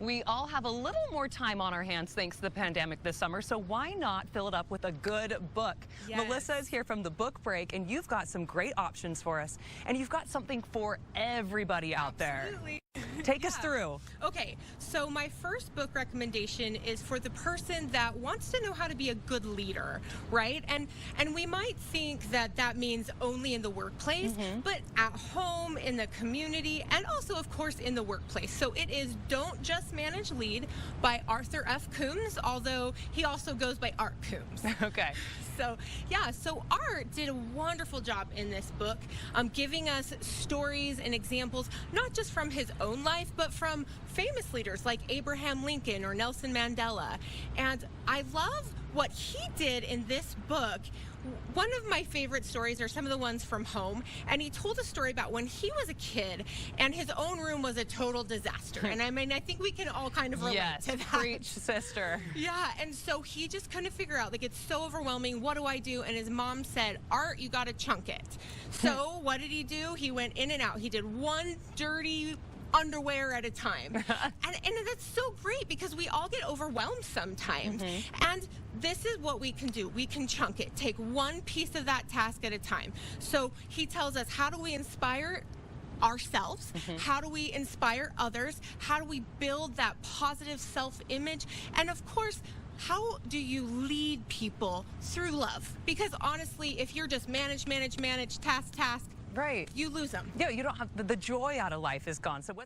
We all have a little more time on our hands thanks to the pandemic this summer, so why not fill it up with a good book? Yes. Melissa is here from the Book Break, and you've got some great options for us, and you've got something for everybody out Absolutely. there. Take us through. Okay, so my first book recommendation is for the person that wants to know how to be a good leader, right? And we might think that that means only in the workplace, but at home, in the community, and also, of course, in the workplace. So it is Don't Just Manage Lead by Arthur F. Coombs, although he also goes by Art Coombs. Okay. So, yeah, so Art did a wonderful job in this book, giving us stories and examples, not just from his own life, but from famous leaders like Abraham Lincoln or Nelson Mandela. And I love what he did in this book. One of my favorite stories are some of the ones from home, and he told a story about when he was a kid and his own room was a total disaster. And I mean, I think we can all kind of relate to that. Preach, sister. Yeah, and so he just couldn't figure out, like, it's so overwhelming, what do I do? And his mom said, Art, you gotta chunk it. So what did he do? He went in and out. He did one dirty underwear at a time. and that's so great because we all get overwhelmed sometimes. And this is what we can do. We can chunk it. Take one piece of that task at a time. So he tells us, how do we inspire ourselves? How do we inspire others? How do we build that positive self-image? And of course, how do you lead people through love? Because honestly, if you're just manage, task, Right. you lose them. Yeah, you don't have the joy out of life is gone. So what's